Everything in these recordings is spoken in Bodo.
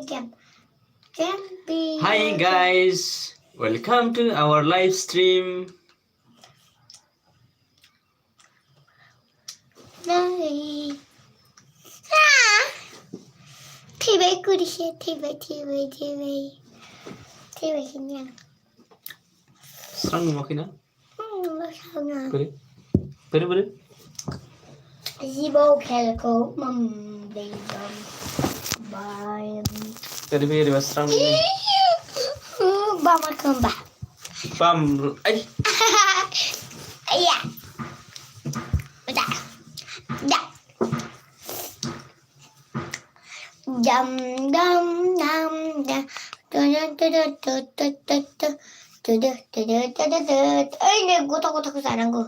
Champion. Hi guys, welcome to our live stream. Này. TV kurishe TV kenya. Serang makin ah? Masana. Beri. Zibo kelko bye. Beri serang. Bama kemba. Bam, ay. Iya. Udah. Dum dum dum dum. Ini gue takut kesana gue.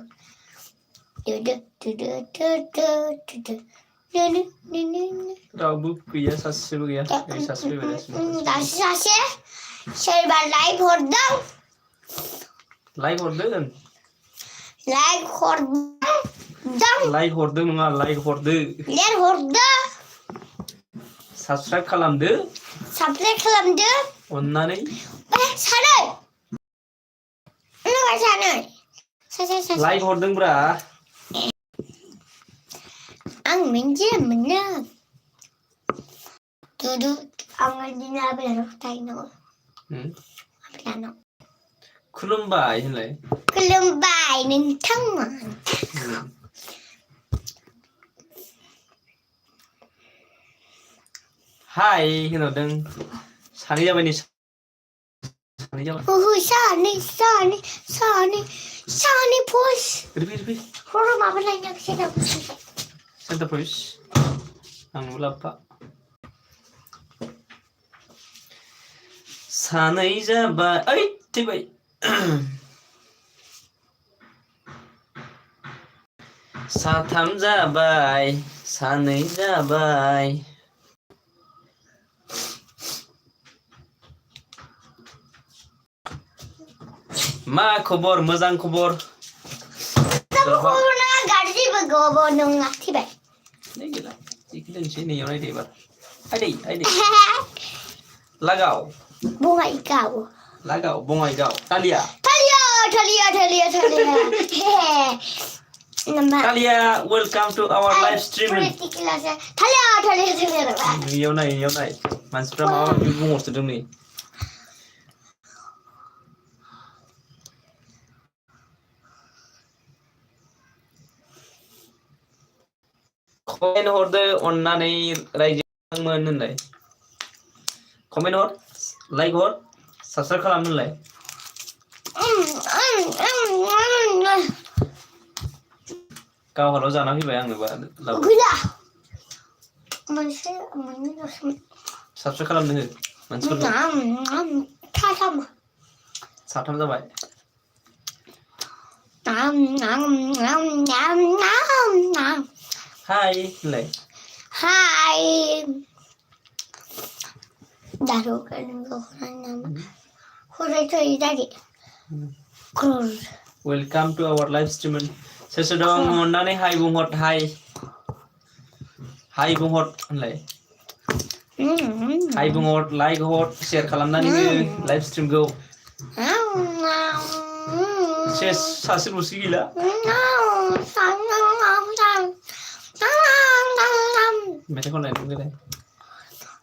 Rabu ya sasih ya. Sasih beres. Sasih. Serba live hordang. Live hordeng. Live hordang. Live hordeng nggak live hordeng. Live hordang. Subscribe kalamdı. Subscribe kalamdı. Ondan ne? Sana. Enggak sana. Live hordeng bra. Ang menjam menang. Duduk ang dina bela tayo. Ano? Kulumbay hinlay. Kulumbay ng tangan. Hi, hinodeng. Sani jaban ni. Sani jaban. Sani push. Beri. Horo mabalanya sila push. Santa push. Ang ulapa. Sanay jaban. Ay, tibay. Satam jabai. Sanay jabai. Ma khobor mojang khobor. Khobor na garji bagobo nung tibai. Nei gila. Ikilan sini yang ini bar. Ai dei. Lagau. Bunga ikaw. Lagau bunga igau. Talia. Talia, welcome to our live stream. Talia. Yêu này. Mansura mau bunga sedang ni. Komen horde onnanai raijang nai. Komen hor, like hor, subscribe kalamnu lai. Kau halo jana fैबाय आंनो बा लाव. Gila. Subscribe खालामनो हो मानसिफोरखौ. साथाम जाबाय. Hi होनलाय. Hi. Daru kan nama. Horai tu idari. Krur. Welcome to our live stream. Sesedang अननानै hi बुंहर hi. Hi बुंहर होनलाय. Hi बुंहर, like हर, share खालामनानै live stream खौ. सासे ल'सो गैला. मेथाइ खननाय दंलाय.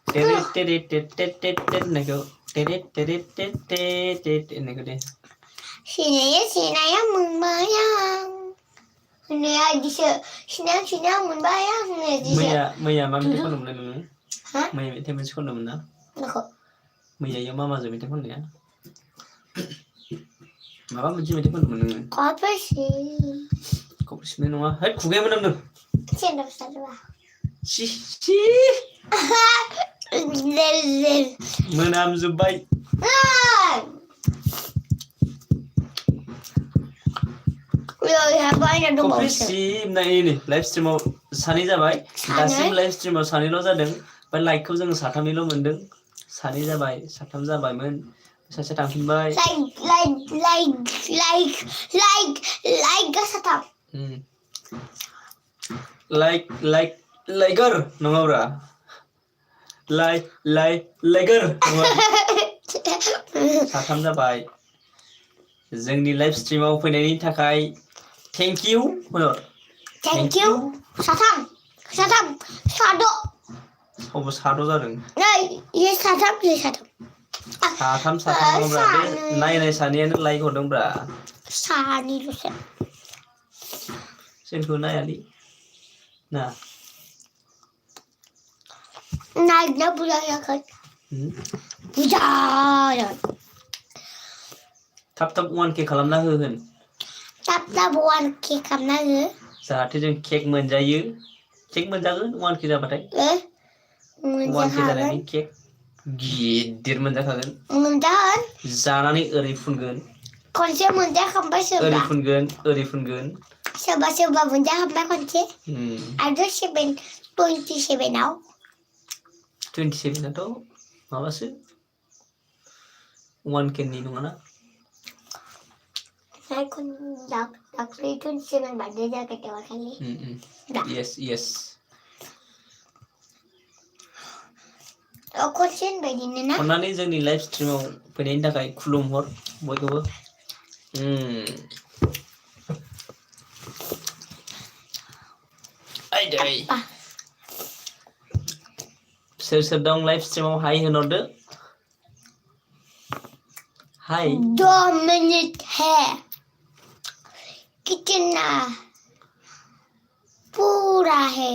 होननायखौ होननायखौ दे. Sinaya membayang. Sinaya membayang. मैया मा मेथाइ खनदोंमोन नोङो? Ha? मैया मेथाइ मोनसे खनदोंमोन ना? मैयायो मा माजों मेथाइ खननाया? माबा मोनसे मेथाइ खनदोंमोन नोङो? कपरसिमनि नङा. है खुगाया मोनामदों. मोनामजोब्बाय. कपरसिम ना ini live streamaव सानै जाबाय. दासिम live streamaव सानैल' जादों. बा लाइकखौ जों साथामनिल' मोनदों. सानै जाबाय, साथाम जाबायमोन. सासे थांफिनबाय. Like gasatam. Like नङाब्रा. लाइकार साथाम जाबाय जोंनि लाइभ स्ट्रिमाव फैनायनि थाखाय thank you Thank you. Satam. Sado. सबो साद' जादों Nay, ये satam. साथाम नङाब्रा बे नायनाय सानैयानो लाइक हरदोंब्रा Sani lose. जोंखौ नायालै ना Nay na bulaya kan. Bulaya. थाब 1K खालामना हो होन Tap buan ke kamna ge. जाहाथे जों केक मोनजायो केक मोनजागोन 1K जाबाथाय 1K जानायनि केक गिदिर मोनजाखागोन Mundan. जानानै ओरै फुनगोन Konse munda khambai ओरै sebab. फुनगोन Sebab munda khambai konse. Ada 27 now. 27 आथ' माबासो 1K नि नङाना Saya kun dak 27 bade ja ketewa kali. yes Konsen begini na. अन्नानै जोंनि लाइभ स्ट्रिमाव फैनायनि थाखाय खुलुमहर बयखौबो आइदै सोर दं लाइभ स्ट्रिमाव हाय होनहरदो हाय 2 minutes है कितना पूरा है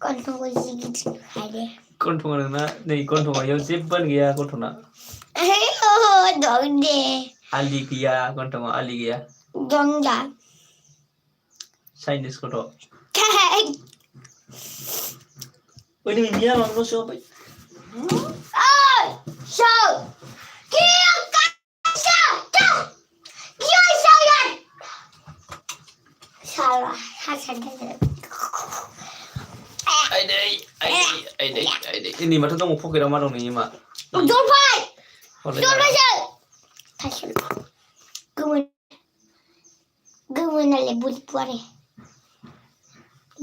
गन्थंखौ जि गिदिर खादे गन्थङा नोंना नै गन्थङाव जेबोआनो गैया गन्थङा दं दे आलि गैया गन्थङाव आलि गैया दं दा चाइनिस गथ' ओइ मिया मानो सोबाय so salah hasan आइदै ini माथो दङ पकेटाव मा दं नोंनि मा जलफाय थासिल गोमोनालाय बुलिपुवारे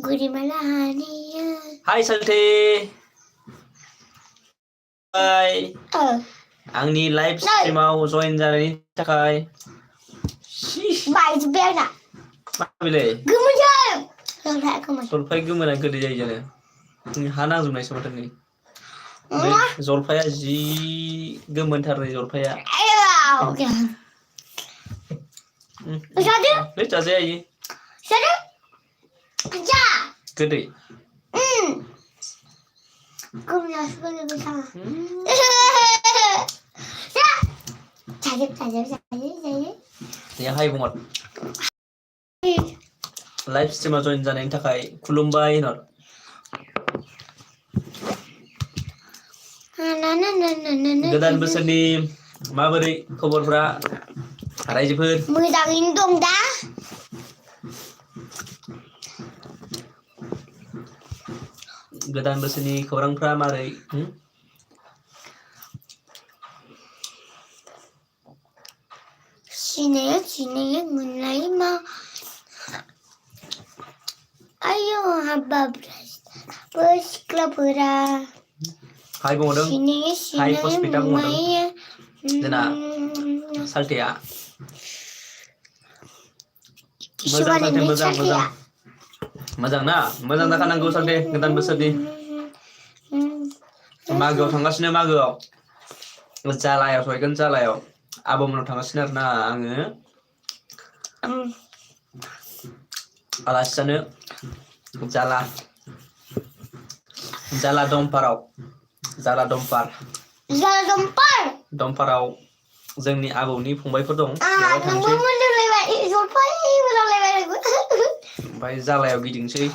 गुरिमाला हानिया हाय साल्थे हाय आंनि लाइभ स्ट्रिमाव जइन जानायनि थाखाय बाइज बेना माबिले गोमोन जलफाय गोमोना गोदै जायो जानो हा नांजोबनायसो माथो नै बे जलफाया जि गोमोनथार नै जलफाया जाजाया इयो गोदै या हाय बुंहर लाइभ स्ट्रिमाव जइन जानायनि थाखाय खुलुमबाय होनहर गोदान बोसोरनि माबोरै खबरफ्रा रायजोफोर मोजाङैनो दं दा गोदान बोसोरनि खौरांफ्रा मारै सिनाया मोनलाय मा आयो हाब्बाब्रा सिख्लाफोरा हाय बुंहरदों हाय हस्पिटाल बुंहरदों जोंना साल्थेया मोजां ना मोजां जाखानांगौ साल्थे गोदान बोसोरनि मागोआव थांगासिनो मागोआव जालायाव सहैगोन जालायाव आब'मोनाव थांगासिनो आरोना आङो आलासि जानो जाला दमपाराव जोंनि आबौनि फंबायफोर दं बेयाव थांसै ओमफ्राय जालायाव गिदिंसै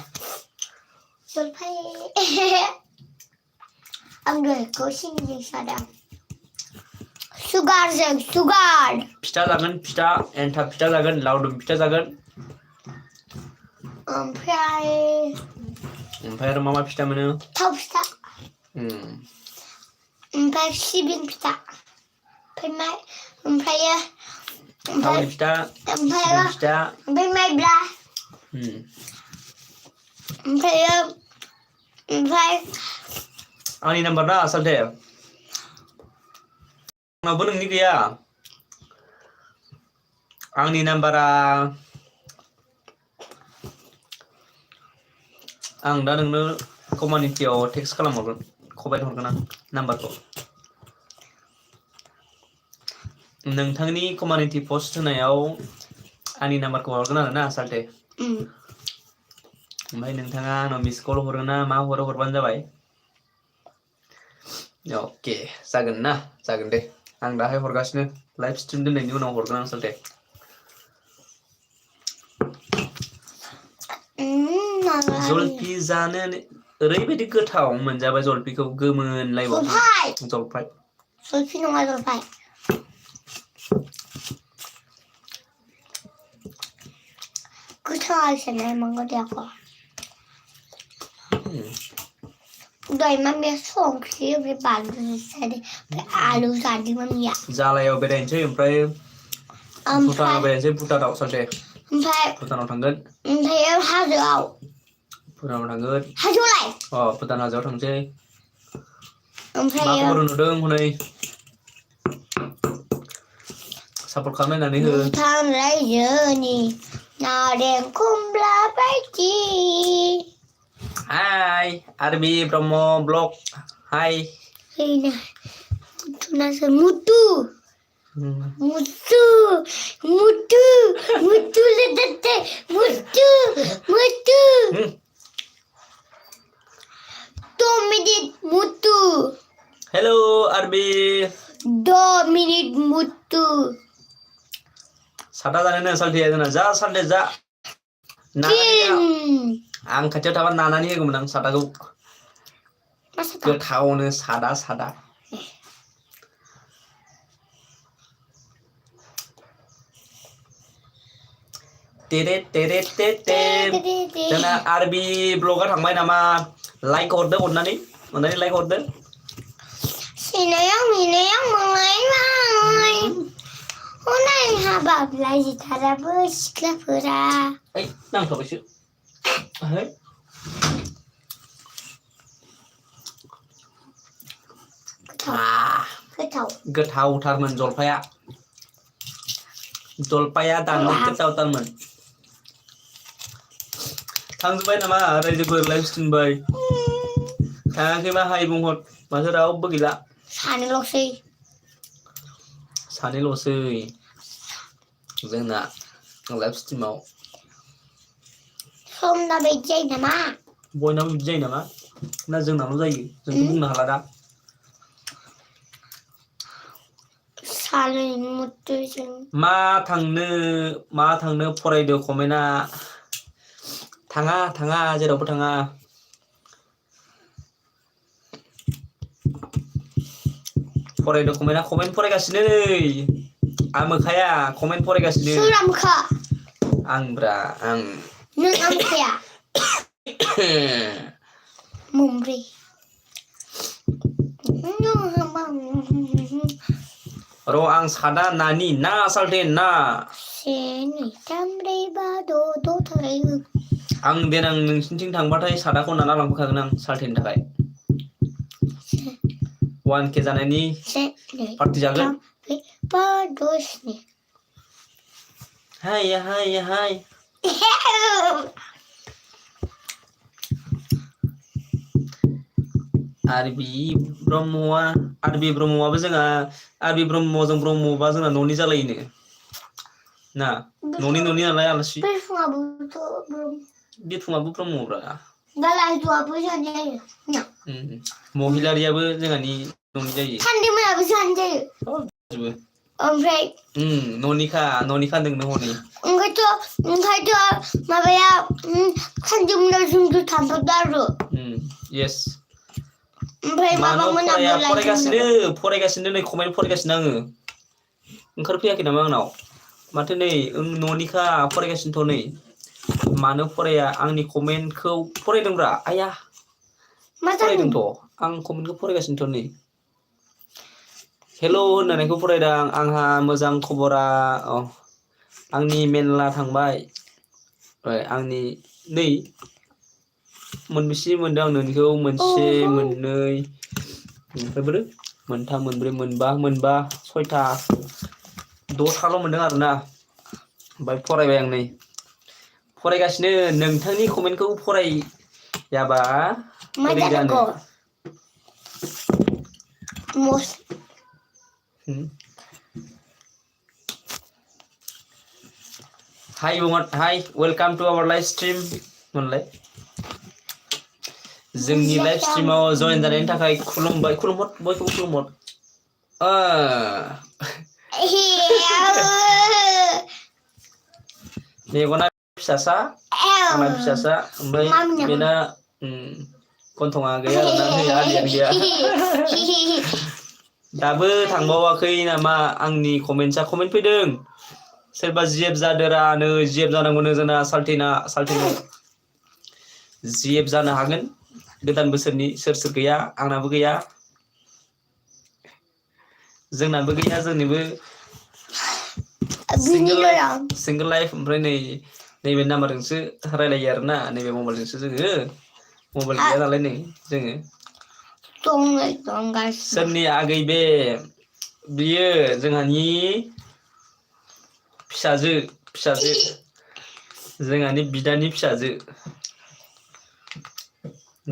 सुगार फिथा जागोन फिथा एन्थाब फिथा जागोन लावदुम फिथा जागोन ओमफ्राय आरो मा फिथा मोनो थाव फिथा ओमफ्राय सिबिं फिथा ओमफ्राय थावनि फिथा ओमफ्राय सिबिं फिथा ओमफ्राय माइब्रा ओमफ्राय आंनि नाम्बार ना आसलथे आंनावबो नोंनि गैया आंनि नाम्बारा आं दा नोंनो कमिउनिटियाव टेक्स्ट खालामहरगोन कमेन्ट हरगोन आं नाम्बारखौ नोंथांनि कमिउनिटि पस्ट होनायाव आंनि नाम्बारखौ हरगोन आरो ना आसलथे ओमफ्राय नोंथाङा आंनाव मिस कल हरो ना मा हरो हरबानो जाबाय अके जागोन ना जागोन दे आं दाहाय हरगासिनो लाइभ स्ट्रिम दोननायनि उनाव हरगोन आं आसलथे जलफि जानो ओरैबायदि गोथाव मोनजाबाय जलफिखौ गोमोनलायबाव जलफाय जलफि नङा जलफाय गोथावसिन नायनांगौ दे आखौ दहाय मामिया संख्रि ओमफ्राय बानलु जादों ओमफ्राय आलु जादों मामिया जालायाव बेरायनोसै ओमफ्राय भुटानाव बेरायनोसै भुटानाव आसलथे ओमफ्राय भुटानाव थांगोन ओमफ्राय हाजोआव भुटानाव थांगोन हाजोआवलाय भुटान हाजोआव थांसै ओमफ्राय मा खबर नुदों हनै सापर्ट खालामनायनानै हो भुटान रायजोनि नारें खमला बायदि हाय आरबि ब्रह्म ब्लग हाय मुथु मुथु मुथु मुथु मुथु लेते मुथु मुथु Dominic Mutu हेलो आरबि Dominic Mutu सादा जानो सालथे जोंना जा सालथे जा आं खाथियाव थाबा नानानै होगौमोन आं सादाखौ गोथावनो सादा तेरे जोंना आरबि ब्लगा थांबाय नामा लाइक हरदो अननानै लाइक हरदो सिनायाव मिनायाव मोनलायबाय हनै हाबाब लाजिथाराबो सिख्लाफोरा ओइ नांथाबायसो गोथावथारमोन जलफाया दाननो गोथावथारमोन थांजोब्बाय नामा रायजोफोर लाइभ स्ट्रिमबाय थाङाखैबा हाय बुंहर माथो रावबो गैला सानैल'सै जोंना लाइभ स्ट्रिमाव समना बायदि जायो नामा बयनाबो बिदि जायो नामा ना जोंनावल' जायो जोंथ' बुंनो हाला दा मा थांनो फरायदो कमेन्टआ थाङा जेरावबो थाङा फरायदो कमेन्टआ कमेन्ट फरायगासिनो नै आमोखाया कमेन्ट फरायगासिनो सोर आमोखा आंब्रा आं नों आमोखाया मुमब्रि र' आं सादा नानि ना सालथे ना 1 2 3 4 5 6 7 आं देनां नोंसिनिथिं थांबाथाय सादाखौ नाना लांफाखागोन आं सालथेनि थाखाय 1K जानायनि पार्टि जागोन हाय आरबि ब्रह्मआबो जोंहा आरबि ब्रह्मजों ब्रह्मबा जोंना न'नि जालायोनो ना न'नि नालाय आलासि बिरफुङाबो ब्रह्मब्रा महिलारियाबो जोंहानि न'नि जायो सानदेमोनाबो जानो जायो ओमफ्राय न'निखा नोंनो हनै ओंखायथ' माबाया सानदेमोना जोंजों थांफादों आरो येस ओमफ्राय माबामोनाबो फरायगासिनो नै कमेन्ट फरायगासिनो आङो ओंखारफैयाखै नामा आंनाव माथो नै न'निखा फरायगासिनोथ' नै मानो फराया आंनि कमेन्टखौ फरायदोंब्रा आया फरायदोंथ' आं कमेन्टखौ फरायगासिनोथ' नै हेल' होननायखौ फरायदों आंहा मोजां खबरा आंनि मेनला थांबाय आंनि नै मोनबेसे मोनदों आं नोंनिखौ मोनसे मोननै ओमफ्राय बोरो मोनथाम मोनब्रै मोनबा सयथा 6थाल' मोनदों आरोना ओमफ्राय फरायबाय आं नै फरायगासिनो नोंथांनि कमेन्टखौ फरायाबा बोरै जानो Hi, welcome to our live stream. मोनलाय जोंनि लाइभ स्ट्रिमाव जয়েन जानायनि थाखाय खुलुमबाय खुलुमहर बयखौबो खुलुमहर मेगना फिसासा आंना फिसासा ओमफ्राय बेना गन्थङा गैया आरोना आलियानो गैया दाबो थांबावाखै नामा आंनि कमेन्टआ कमेन्ट फैदों सोरबा जिएफ जादोरा नै जिएफ जानांगौनो जोंना साल्टिनो जिएफ जानो हागोन गोदान बोसोरनि सोर गैया आंनाबो गैया जोंनाबो गैया जोंनिबो सिंगल लाइफ ओमफ्राय नैबे नाम्बारजोंसो रायलायो आरोना नैबे मबाइलजोंसो जोङो मबाइल गैया नालाय नै जोङो सोरनि आगै बे बियो जोंहानि फिसाजो जोंहानि बिदानि फिसाजो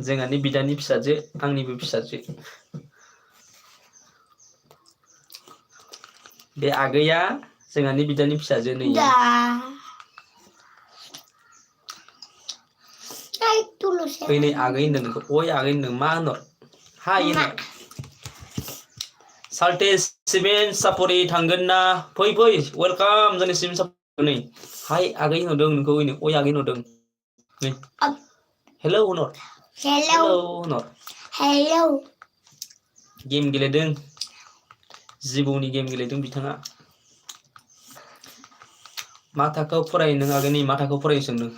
जोंहानि बिदानि फिसाजो आंनिबो फिसाजो बे आगैया जोंहानि बिदानि फिसाजो नै नै आगै होनदों नोंखौ अय आगै होनदों मा होनहर हाय साल्टे सिमेन सापरि थांगोन ना फै वेलकाम जोंनि सिमेन सापरि नै हाय आगै होनहरदों नोंखौ अय आगै होनहरदों नै हेलौ होनहर हेलौ गेम गेलेदों जिबौनि गेम गेलेदों बिथाङा मा थाखोआव फरायो नों आगैनि मा थाखोआव फरायो सोंदों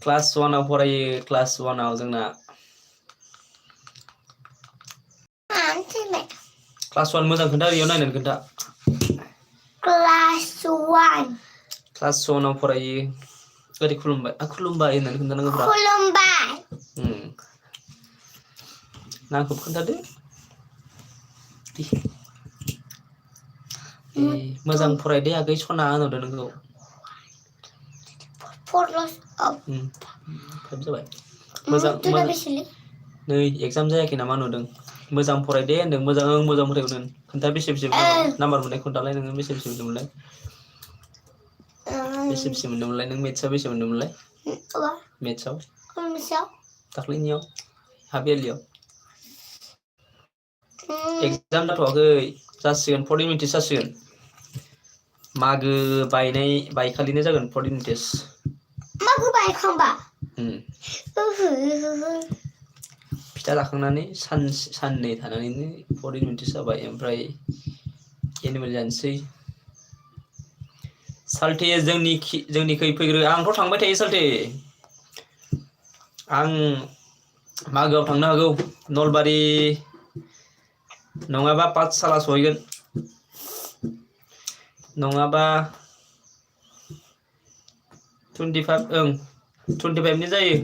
क्लास 1 आव फरायो क्लास 1 आव जोंना क्लास 1 मोजां खोन्था ओरैयाव नायनानै खोन्था क्लास 1 आव फरायो ओरै खुलुमबाय होननानै खोन्थानांगौब्रा नामखौ खोन्थादो मोजां फरायदे आगै सना होनहरदो नोंखौ 5 जाबाय मोजां नै एगजाम जायाखै नामा नुदों मोजां फरायदे होनदों मोजां फरायदों खोन्था बेसे नाम्बार मोननाय खोन्थालाय नोङो बेसे मोनदोंमोनलाय बेसे मोनदोंमोनलाय नों मेथ्सआव बेसे मोनदोंमोनलाय मेथ्सआव दाख्लैनियाव हाफ इयारलियाव एगजाम जाथ'वाखै जासिगोन 40 मिनिटस जासिगोन मागो बायखालिनो जागोन 40 मिनिटस मागो बायखांबा फिथा जाखांनानै साननै थानानैनो 40 मिनिटस जाबाय ओमफ्राय एनिमेल जानोसै साल्थे जोंनिखै फैग्रो आंथ' थांबाय थायो साल्थे आं मागोआव थांनो हागौ नलबारि नङाबा पाठसाला सहैगोन नङाबा 25 नि जायो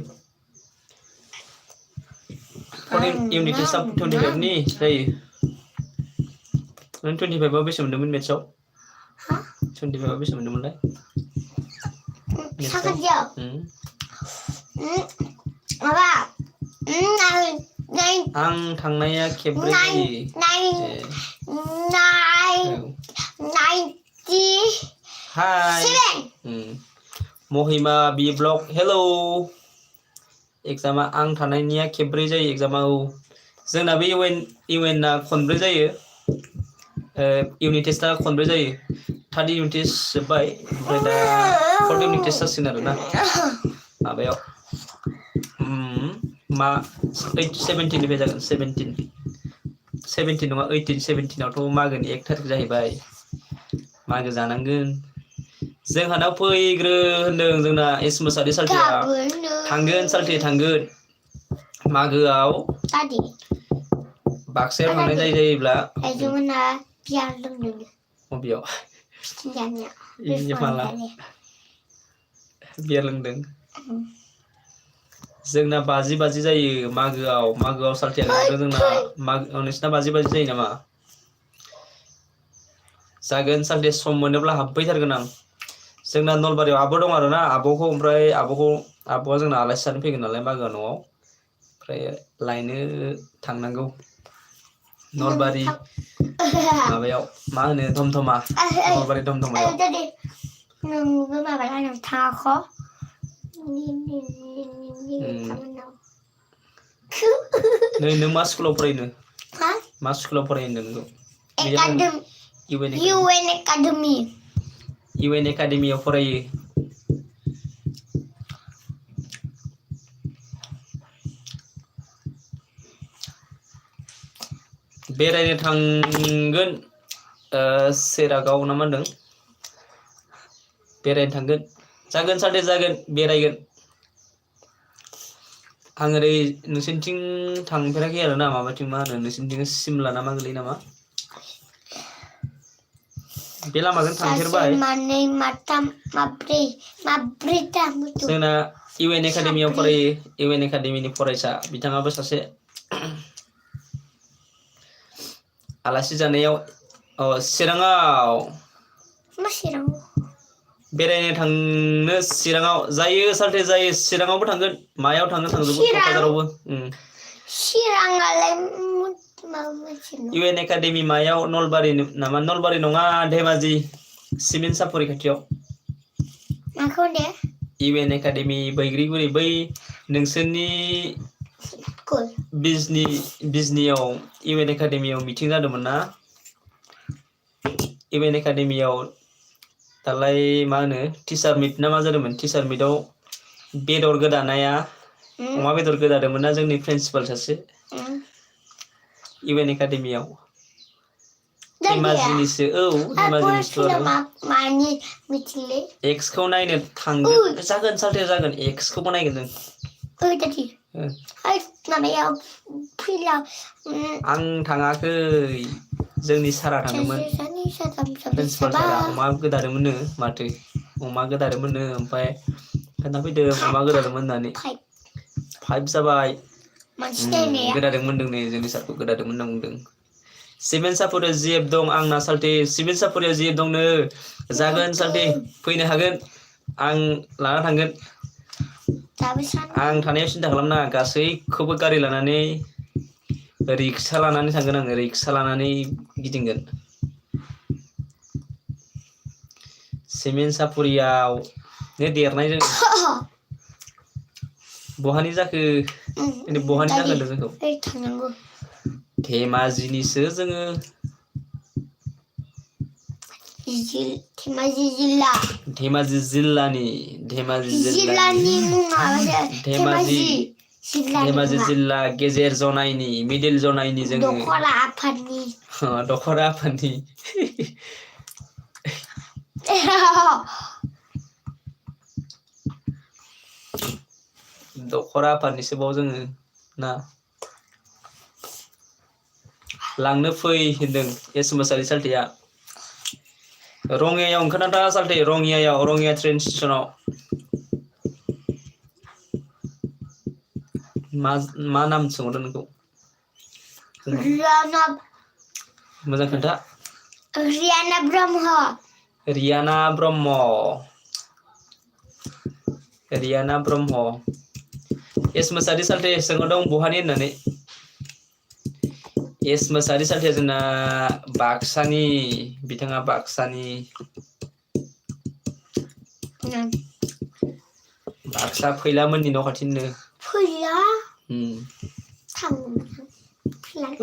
40 इउनिट टेस्टआ 25 नि जायो नों 25 आव बेसे मोनदोंमोन मेथ्सआव 25 आव बेसे मोनदोंमोनलाय आं थांनाया खेबब्रै हाय महिमा बि ब्लग हेलौ एगजामा आं थानायनिया खेबब्रै जायो एगजामा जोंनाबो इउएनआ खनब्रै जायो इउनिट टेस्टआ खनब्रै जायो 3rd इउनिट टेस्ट जोब्बाय ओमफ्राय दा 4th इउनिट टेस्ट जासिगोन आरोना माबायाव 17 निफ्राय जागोन 17 नङा 18 17आवथ' मागोनि 1 थारिख जाहैबाय मागो जानांगोन जोंहानाव फैग्रो होनदों जोंना एस मोसारि साल्थेया थांगोन साल्थे थांगोन मागोआव बाक्सायाव थांनाय जायोब्ला बबेयाव Sebenarnya. Ini malah biar लोंदों जोंना बाजि जायो मागोआव सालथिया लिंदों जोंना नोंसिना बाजि जायो नामा जागोन सालथे सम मोनोब्ला हाबफैथारगोन आं जोंना नलबारियाव आब' दं आरोना आब'खौ ओमफ्राय आब'आ जोंना आलासि जानो फैगोन नालाय मागोआव न'आव ओमफ्राय लायनो थांनांगौ नलबारि माबायाव मा होनो धमधमा नलबारि धमधमायाव नोंबो माबाला नों थाङाखौ नै नों मा स्कुलाव फरायनो मा स्कुलाव फरायनो नोंखौ UN Academy UN Academy-आव फरायो बेरायनो थांगोन सेरागाव ना मा होनदों बेरायनो थांगोन जागोन सालथे जागोन बेरायगोन आं ओरै नोंसिनिथिं थांफेराखै आरोना माबाथिं मा होनो नोंसिनिथिं सिमला ना मा गोलैयो नामा बे लामाजों थांफेरबाय मानै माथाम माब्रैथा जोंना UN Academy-आव फरायो UN Academy-नि फरायसा बिथाङाबो सासे आलासि जानायाव चिराङाव मा चिरां बेरायनो थांनो चिराङाव जायो सालथे जायो चिराङावबो थांगोन मायाव थांजोबो क'क्राझारावबो चिराङालाय UN Academy मायाव नलबारि नामा नलबारि नङा धेमाजि सिमेन्ट सापरि खाथियाव माखौ होनदो UN Academy बैग्रिगुरि बै नोंसोरनि बिजनियाव UN Academy-आव मिटिं जादोंमोन ना UN Academy-आव दालाय मा होनो टिचार मिट ना मा जादोंमोन टिचार मिटआव बेदर गोदानाया अमा बेदर गोदादोंमोन ना जोंनि प्रिन्सिपाल सासे UN Academy-आव धेमाजिनिसो धेमाजिनिसो मानि मिथिंलै एक्सखौ नायनो थांगोन जागोन सालथे जागोन एक्सखौबो नायगोन जों माबायाव फैला आं थाङाखै जोंनि सारा थाङोमोन प्रिन्सिपाल सारा अमा गोदादोंमोननो माथो अमा गोदादोंमोननो ओमफ्राय खोन्थाफैदों अमा गोदादोंमोन होननानै 5 जाबाय गोदादोंमोन होनदों जोंनि सारखौ गोदादोंमोन होनना बुंदों सिमेन्ट सापरियाव जिएफ दं आंना सालथे सिमेन्ट सापरियाव जिएफ दंनो जागोन सालथे फैनो हागोन आं लाना थांगोन आं थानायाव सिन्था खालामनाङा गासैखौबो गारि लानानै रिक्सा लानानै थांगोन आङो रिक्सा लानानै गिदिंगोन सिमेन्ट सापरियाव देरनाय जों बहानि जाखो बहानि जाखो होनदों जोंखौ धेमाजिनिसो जोङो धेमाजि जिल्लानि धेमाजि जिल्ला गेजेर जनायनि मिडिल जनायनि जोङो दखरा आफादनि दखरा आफादनिसो बाव जोङो ना लांनो फै होनदों एस मोसाहारि सालथेया रङियायाव ओंखारना था सालथे रङिया ट्रेन स्टेसनाव मा नाम सोंहरदों नोंखौ मोजां खोन्था रियाना ब्रह्म एस मोसाहारि सालथे सोंहरदों बहानि होननानै एस मोसाहारि सालथेया जोंना बाक्सानि बिथाङा बाक्सानि बाक्सा फैलामोननि न' खाथिनिनो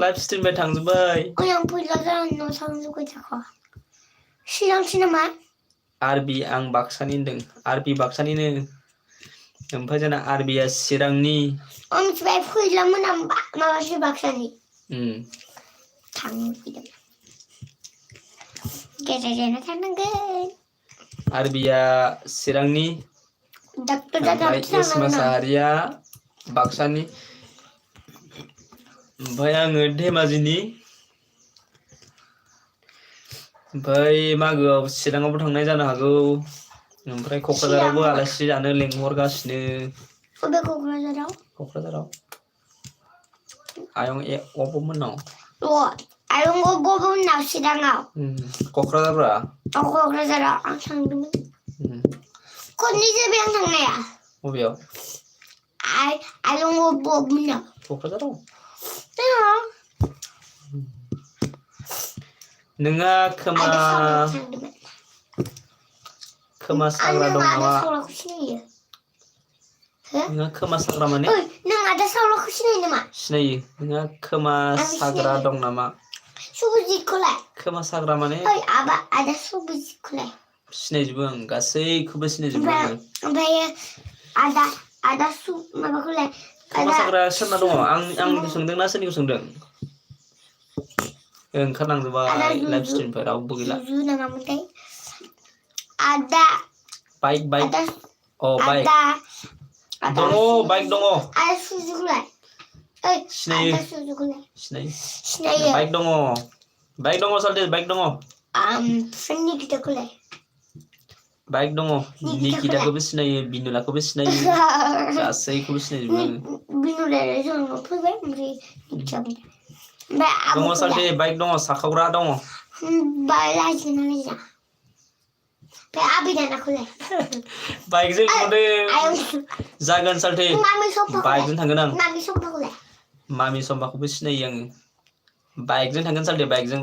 लाइफ स्ट्रिमनिफ्राय थांजोब्बाय आरबि आं बाक्सानि होनदों आरबि बाक्सानिनो ओमफ्राय जोंना आरबिया चिरांनि बाक्सानि आरबिया चिरांनि एस मोसाहारिया बाक्सानि ओमफ्राय आङो धेमाजिनि ओमफ्राय मागोआव चिराङावबो थांनाय जानो हागौ ओमफ्राय क'क्राझारावबो आलासि जानो लेंहरगासिनो बबे क'क्राझाराव आयं अबब मोननाव आयं अबब मोननाव चिराङाव क'क्राझारब्रा क'क्राझाराव आं थांदोंमोन खननैसो बे आं थांनाया बबेयाव आयं अबब मोननाव क'क्राझाराव नोंहा खोमा साग्रा दं नामा नोंहा खोमा साग्रा माने नों आदा सावलाखौ सिनायो नामा सिनायो नोंहा खोमा साग्रा दं नामा सुबुजितखौलाय खोमा साग्रा माने आदा सुबुजितखौलाय सिनायजोबो आं गासैखौबो सिनायजोबो आङो ओमफ्राय आदा माबाखौलाय खोमा साग्रा सोरना दङ आंनिखौ सोंदों ना सोरनिखौ सोंदों ओंखारलांजोबबाय लाइभ स्ट्रिमनिफ्राय रावबो गैला आदा बाइक बाइक दङ बाइक दङ आदा सुजुखौलाय सिनायो बाइक दङ सालथे बाइक दङ निकिताखौलाय बाइक दङ निकिताखौबो सिनायो बिनुलाखौबो सिनायो गासैखौबो सिनायजोबो आङो बिनुलाया जोंनाव फैबाय ओमफ्राय निकिताबो दङ सालथे बाइक दङ साखावग्रा दङ बाइकजों लिंहरदों जागोन सालथे बाइकजों थांगोन आं मामि सम्पाखौबो सिनायो आङो बाइकजों थांगोन सालथे बाइकजों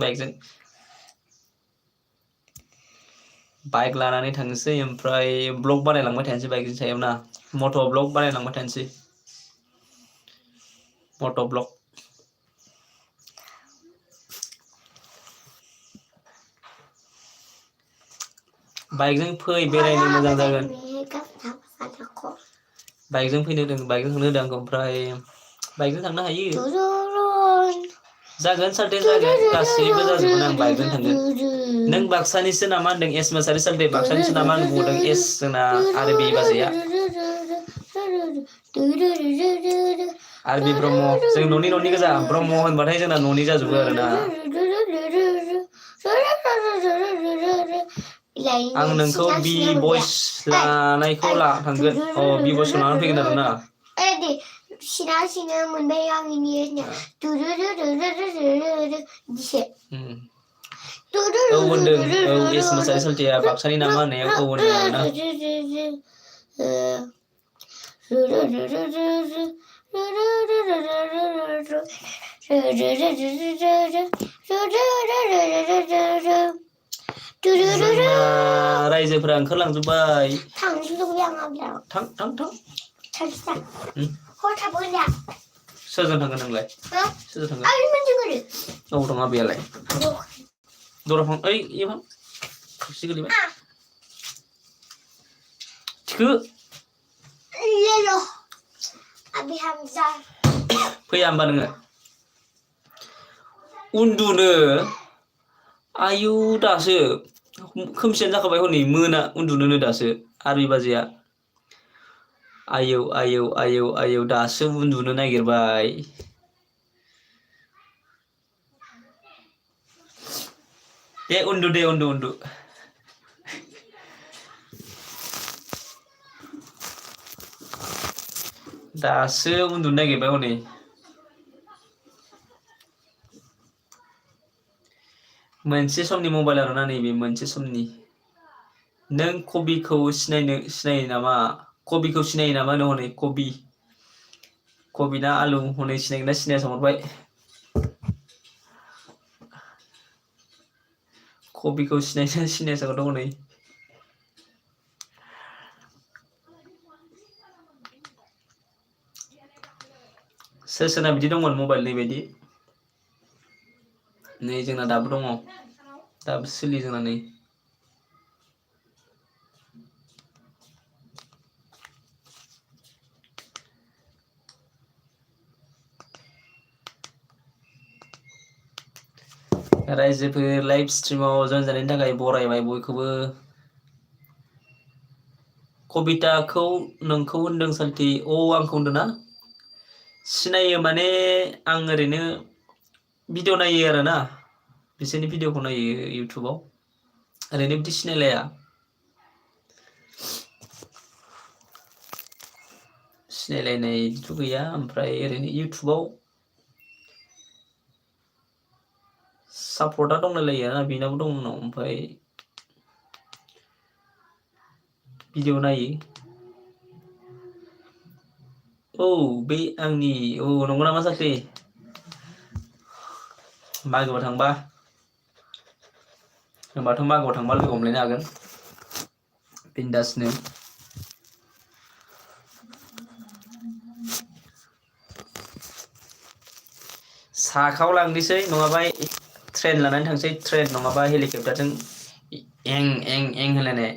बाइक लानानै थांनोसै ओमफ्राय ब्लग बानायलांबाय थानोसै बाइकनि सायाव ना मट' ब्लग बानायलांबाय थानोसै मट' ब्लग बाइकजों फै बेरायनो मोजां जागोन बाइकजों फैनो होदों बाइकजों थांनो होदों आंखौ ओमफ्राय बाइकजों थांनो हायो जागोन सालथे जागोन गासैबो जाजोबगोन आं बाइकजों थांगोन नों बाक्सानिसो नामा होनदों एस मोसारि सालथे बाक्सानिसो नामा होनना बुंदों एस जोंना आरबि बाजैया आरबि ब्रह्म जों न'नि गोजा ब्रह्म होनबाथाय जोंना न'नि जाजोबो आरोना आं नोंखौ बि भइस लानायखौ थांगोन बि भइस लानानै फैगोन आरोना सिना मोनबाय आंनि दिसे होनदों एस मोसारि सालथेया बाक्सानि नामा होननायाव होनदों आरोना रायजोफोरा ओंखारलांजोबबाय थांनो लुबैयो आं थां सोरजों थांगोन नोंलाय सोरजों थांगोन अबाव दं आबैयालाय दराफां एफां खोरखि गोलैबाय थिखो फैया होमबा नोङो उन्दुनो आयु दासो खोमसियानो जाखाबाय हनै मोना उन्दुनोनो दासो आरबि बाजैया आयौ दासो उन्दुनो नागिरबाय दे उन्दु दासो उन्दुनो नागिरबाय हनै मोनसे समनि मबाइल आरोना नैबे मोनसे समनि नों कबिखौ सिनायो नामा नो हनै कबि ना आलु हनै सिनायगोन ना सिनाया सोंहरबाय कबिखौ सिनायना सिनाया सोंहरदों हनै सोरना बिदि दंमोन मबाइल नैबायदि नै जोंना दाबो दङ दाबो सोलियो जोंना नै रायजोफोर लाइभ स्ट्रिमाव जयन जानायनि थाखाय बरायबाय बयखौबो कबिताखौ नोंखौ होनदों सालथे आंखौ होनदों ना सिनायो माने आं ओरैनो भिडिअ नायो आरोना बिसोरनि भिडिअखौ नायो इउटुबाव ओरैनो बिदि सिनायलाया सिनायलायनायथ' गैया ओमफ्राय ओरैनो इउटुबाव सापर्टआ दंलायलायो ना बेनाबो दं उनाव ओमफ्राय भिडिअ नायो औ बे आंनि औ नंगौ नामा साख्रि मागोआव थांबा होनबाथ' मागोआव थांबा लोगो हमलायनो हागोन बिन्दासनो साखायाव लांनोसै नङाबा ट्रेन लानानै थांसै ट्रेन नङाबा हेलिकप्टारजों एं एं एं होनलायनाय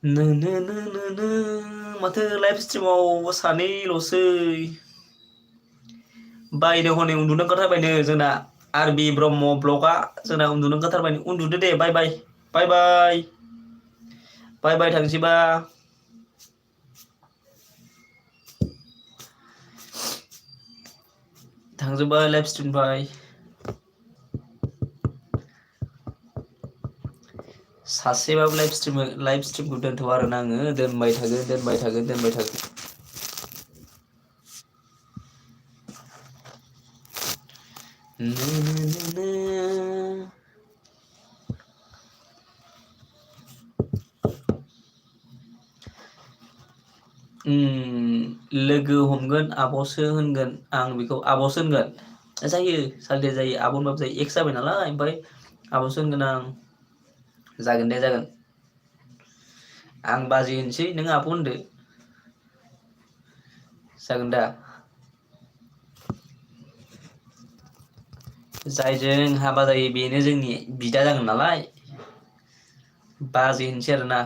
नो नो नो नो नो माथो लाइभ स्ट्रिमाव सानैल'सै बायनो हनै उन्दुनो ओंखारथारबायनो जोंना आरबि ब्रह्म ब्लगआ जोंना उन्दुनो ओंखारथारबायनो उन्दुदो दे बाय बाय बाय बाय बाय बाय थांसैबा थांजोब्बाय लाइभ स्ट्रिमनिफ्राय सासेबाबो लाइभ स्ट्रिमखौ दोनथ' आरोना आङो दोनबाय थागोन लोगो हमगोन आब'सो होनगोन आं बेखौ आब'सो होनगोन जायो सालथे जायो आब' होनबाबो जायो एक्स जाबाय नालाय ओमफ्राय आब'सो होनगोन आं जागोन दे जागोन आं बाजै होनसै नों आब' होनदो जागोन दा जायजों हाबा जायो बेनो जोंनि बिदा जागोन नालाय बाजै होनसै आरोना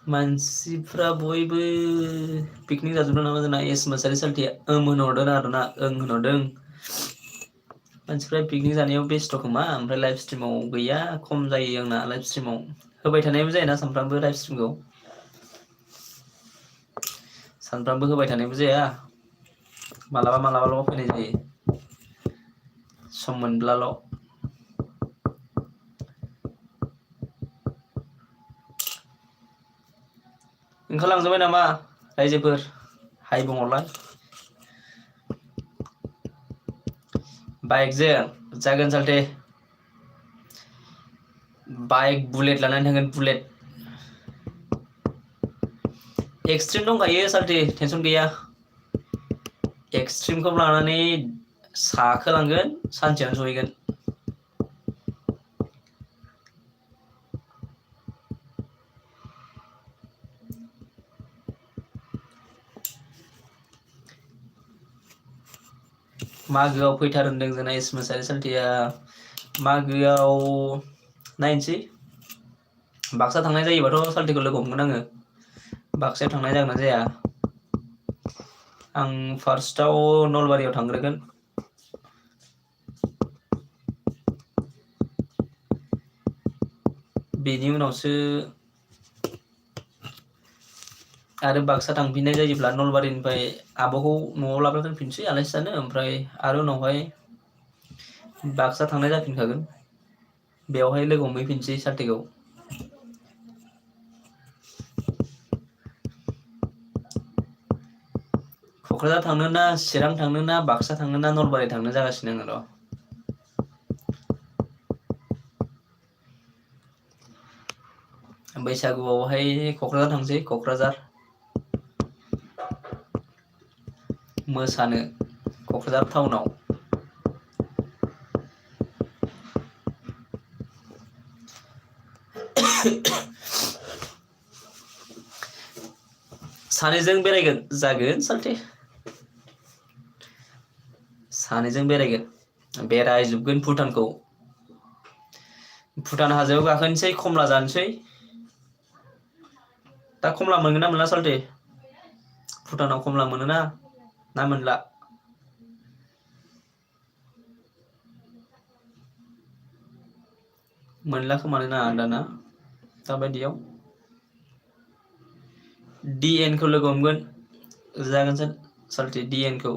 मानसिफ्रा बयबो पिकनिक जाजोबदों नामा जोंना एस मोसारि सालथेया होनहरदों आरोना ओं होनहरदों मानसिफ्रा पिकनिक जानायाव बेस्थ' खोमा ओमफ्राय लाइभ स्ट्रिमाव गैया खम जायो आंना लाइभ स्ट्रिमाव होबाय थानायबो जायाना सानफ्रामबो लाइभ स्ट्रिमखौ सानफ्रामबो होबाय थानायबो जाया मालाबाल' फैनाय जायो सम मोनब्लाल' ओंखारलांजोबबाय नामा रायजोफोर हाय बुंहरलाय बाइकजों जागोन सालथे बाइक बुलेट लानानै थांगोन बुलेट एक्सट्रिम दंखायो सालथे टेनसन गैया एक्सट्रिमखौ लानानै साखोलांगोन सानसेयावनो सहैगोन मागोआव फैथार होनदों जोंना एस मोसारि सालथेया मागोआव नायनोसै बाक्सा थांनाय जायोबाथ' सालथेखौ लोगो हमगोन आङो बाक्सायाव थांनाय जागोन ना जाया आं फार्स्टआव नलबारियाव थांग्रोगोन बेनि उनावसो आरो बाक्सा थांफिननाय जायोब्ला नलबारिनिफ्राय आब'खौ न'आव लाबोना दोनफिनसै आलासि जानो ओमफ्राय आरो उनावहाय बाक्सा थांनाय जाफिनखागोन बेवहाय लोगो हमहैफिनसै सालथेखौ क'क्राझार थांनो ना चिरां थांनो ना बाक्सा थांनो ना नलबारि थांनो जागासिनो आङो र' बैसागुआवहाय क'क्राझार थांसै क'क्राझार मोसानो क'क्राझार टाउनाव सानैजों बेरायगोन जागोन सालथे सानैजों बेरायगोन बेरायजोबगोन भुटान हाजोआव गाखोनोसै खमला जानोसै दा खमला मोनगोन ना मोनला सालथे भुटानाव खमला मोनोना ना मोनला मोनला खोमानो ना दाना दाबायदियाव DN खौ लोगो हमगोन जागोन साल्थि DN खौ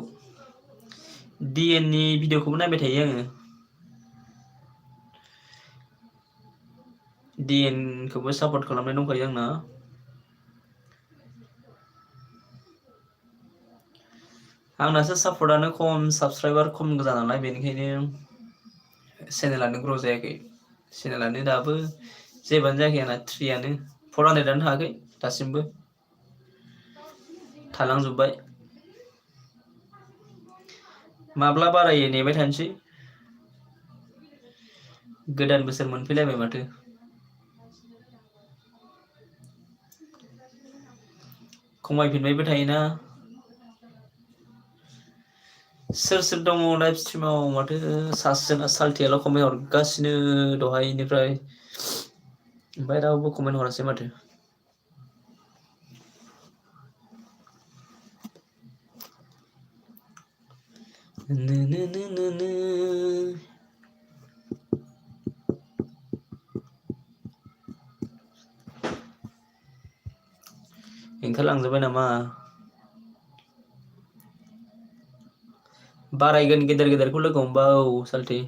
DN नि भिडिअखौबो नायबाय थायो आङो DN खौबो सापर्ट खालामनाय दंखायो आंना आंनासो सापर्टआनो खम साबस्क्राइबार खम गोजा नालाय बेनिखायनो चेनेलानो ग्र' जायाखै चेनेलानो दाबो जेबानो जायाखै आंना 3 400 थाङाखै दासिमबो थालांजोब्बाय माब्ला बारायो नेबाय थानोसै गोदान बोसोर मोनफैलायबाय माथो खमायफिनबायबो थायोना सोर दङ लाइभ स्ट्रिमाव माथो सासेना साल्थियाल' कमेन्ट हरगासिनो दहायनिफ्राय ओमफ्राय रावबो कमेन्ट हरासै माथो ओंखारलांजोब्बाय नामा बारायगोन गेदेरखौ लोगो हमबा औ साल्थि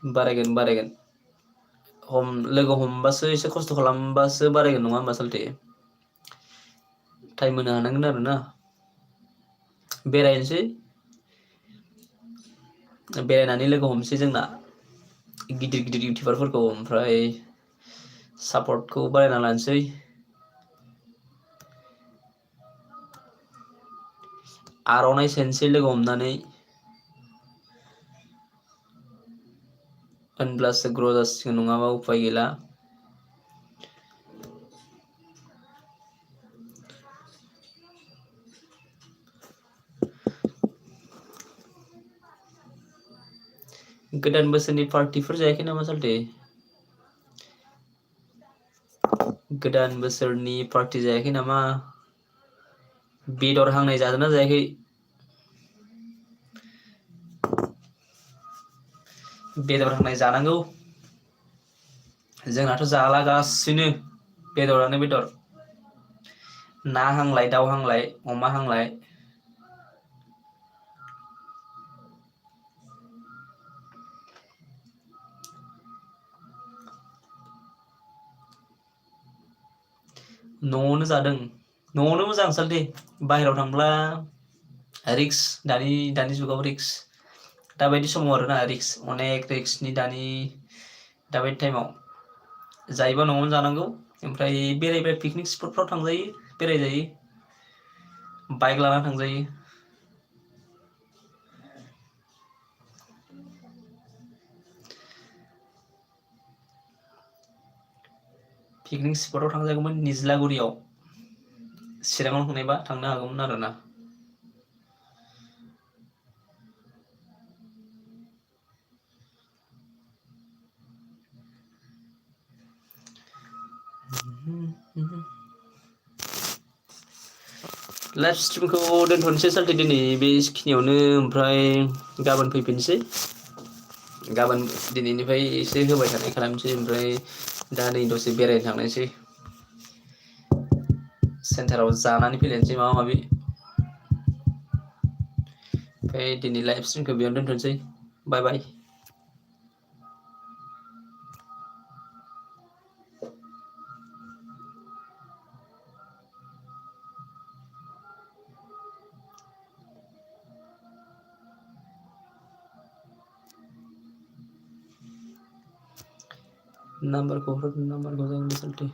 बारायगोन लोगो हमबासो एसे खस्थ' खालामबासो बारायगोन नङा होमबा साल्थि टाइम होनो हानांगोन आरो ना बेरायनोसै बेरायनानै लोगो हमसै जोंना गिदिर इउटिउबारफोरखौ ओमफ्राय सापर्टखौ बारायना लानोसै आर'नाइ सेनसै लोगो हमनानै होनब्लासो ग्र' जासिगोन नङाबा उफाय गैला गोदान बोसोरनि पार्टिफोर जायाखै नामा साल्थि गोदान बोसोरनि पार्टि जायाखै नामा बेदर हांनाय जादोंना जायाखै बेदर हांनाय जानांगौ जोंनाथ' जालागासिनो बेदरानो बेदर ना हांलाय दाउ हांलाय अमा हांलाय न'आवनो जादों न'आवनो मोजां साल्थि बाहेरायाव थांब्ला रिक्स दानि जुगाव रिक्स दाबायदि समाव आरोना रिक्स अनेक रिक्सनि दाबायदि टाइमाव जायोबा न'आवनो जानांगौ ओमफ्राय बेरायबा पिकनिक स्पटफ्राव थांजायो बेरायजायो बाइक लाना थांजायो पिकनिक स्पटआव थांजागौमोन निज्लागुरियाव चिराङाव थांनायबा थांनो हागौमोन आरोना लाइभ स्ट्रिमखौ दोनथ'नोसै साल्थि दिनै बेखिनियावनो ओमफ्राय गाबोन फैफिनसै गाबोन दिनैनिफ्राय एसे होबाय थानाय खालामसै ओमफ्राय दा नै दसे बेरायनो थांनोसै सेन्टाराव जानानै फैलायनोसै माबा माबि ओमफ्राय दिनै लाइभ स्ट्रिमखौ बेयावनो दोनथ'नोसै बाय बाय नाम्बारखौ जागोन साल्थि